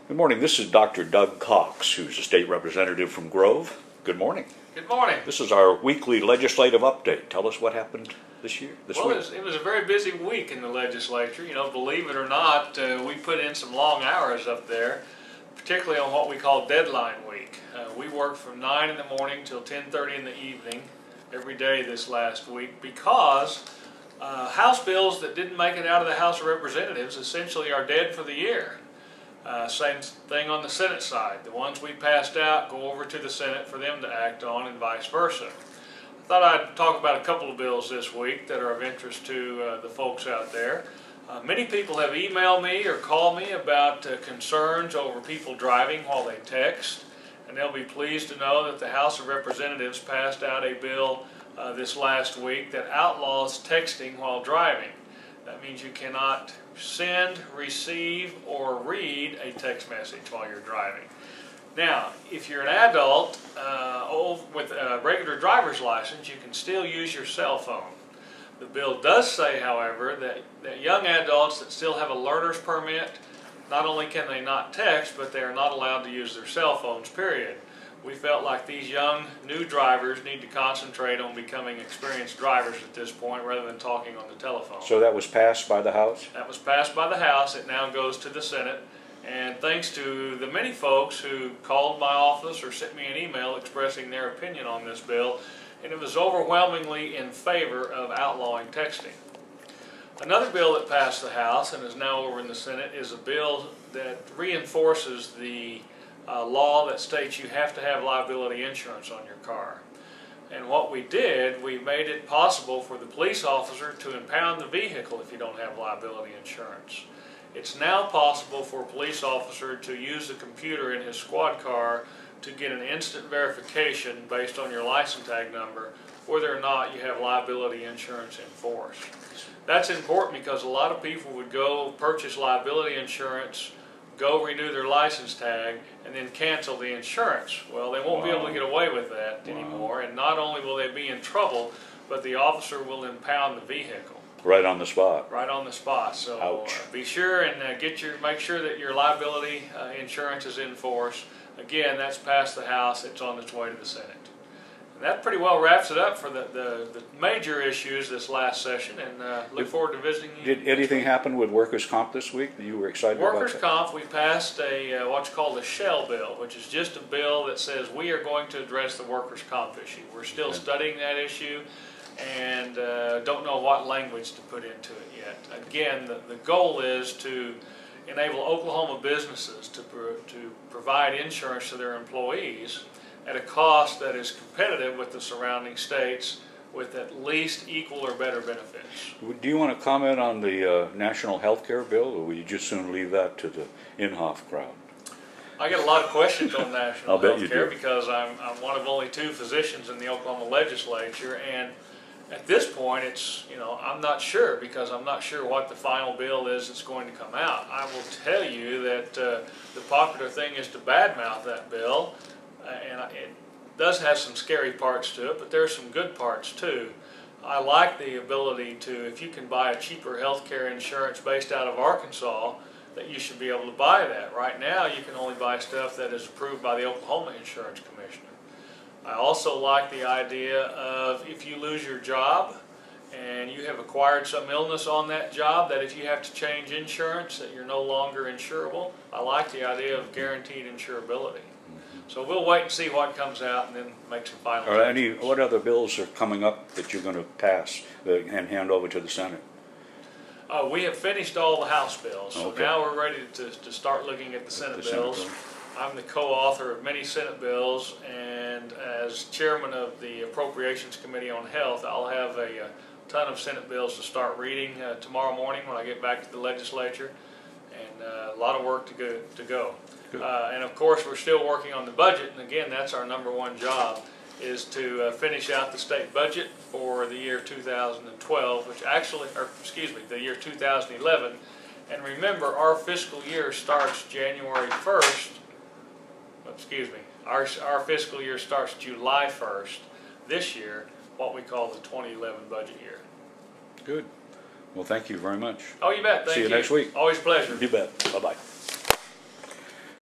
Good morning. This is Dr. Doug Cox, who's a state representative from Grove. Good morning. Good morning. This is our weekly legislative update. Tell us what happened this week. It was a very busy week in the legislature. You know, believe it or not, we put in some long hours up there, particularly on what we call deadline week. We worked from 9 in the morning till 10:30 in the evening every day this last week because House bills that didn't make it out of the House of Representatives essentially are dead for the year. Same thing on the Senate side. The ones we passed out go over to the Senate for them to act on and vice versa. I thought I'd talk about a couple of bills this week that are of interest to the folks out there. Many people have emailed me or called me about concerns over people driving while they text, and they'll be pleased to know that the House of Representatives passed out a bill this last week that outlaws texting while driving. That means you cannot send, receive, or read a text message while you're driving. Now, if you're an adult with a regular driver's license, you can still use your cell phone. The bill does say, however, that young adults that still have a learner's permit, not only can they not text, but they are not allowed to use their cell phones, period. We felt like these young, new drivers need to concentrate on becoming experienced drivers at this point rather than talking on the telephone. So that was passed by the House? That was passed by the House. It now goes to the Senate. And thanks to the many folks who called my office or sent me an email expressing their opinion on this bill, and it was overwhelmingly in favor of outlawing texting. Another bill that passed the House and is now over in the Senate is a bill that reinforces the law that states you have to have liability insurance on your car. And what we did, we made it possible for the police officer to impound the vehicle if you don't have liability insurance. It's now possible for a police officer to use the computer in his squad car to get an instant verification based on your license tag number whether or not you have liability insurance in force. That's important because a lot of people would go purchase liability insurance, go renew their license tag, and then cancel the insurance. Well, they won't be able to get away with that anymore, and not only will they be in trouble, but the officer will impound the vehicle. Right on the spot. Right on the spot. So be sure and make sure that your liability insurance is in force. Again, that's passed the House. It's on its way to the Senate. And that pretty well wraps it up for the major issues this last session, and look forward to visiting you. Did anything happen with workers' comp this week that you were excited about? Workers' comp, we passed a what's called a shell bill, which is just a bill that says we are going to address the workers' comp issue. We're still studying that issue and don't know what language to put into it yet. Again, the goal is to enable Oklahoma businesses to provide insurance to their employees at a cost that is competitive with the surrounding states with at least equal or better benefits. Do you want to comment on the national health care bill, or will you just soon leave that to the Inhofe crowd? I get a lot of questions on national health care do. Because I'm one of only 2 physicians in the Oklahoma legislature, and at this point I'm not sure because I'm not sure what the final bill is that's going to come out. I will tell you that the popular thing is to badmouth that bill. And it does have some scary parts to it, but there are some good parts too. I like the ability to, if you can buy a cheaper health care insurance based out of Arkansas, that you should be able to buy that. Right now you can only buy stuff that is approved by the Oklahoma Insurance Commissioner. I also like the idea of if you lose your job and you have acquired some illness on that job, that if you have to change insurance that you're no longer insurable. I like the idea of guaranteed insurability. So we'll wait and see what comes out and then make some final decisions. What other bills are coming up that you're going to pass and hand over to the Senate? We have finished all the House bills, so now we're ready to start looking at the Senate bills. I'm the co-author of many Senate bills, and as chairman of the Appropriations Committee on Health, I'll have a ton of Senate bills to start reading tomorrow morning when I get back to the legislature, and a lot of work to go. And of course we're still working on the budget, and again that's our #1 job, is to finish out the state budget for the year 2012, the year 2011. And remember, our fiscal year starts January 1st, our fiscal year starts July 1st this year, what we call the 2011 budget year. Good. Well, thank you very much. Oh, you bet. Thank you. See you next week. Always a pleasure. You bet. Bye-bye.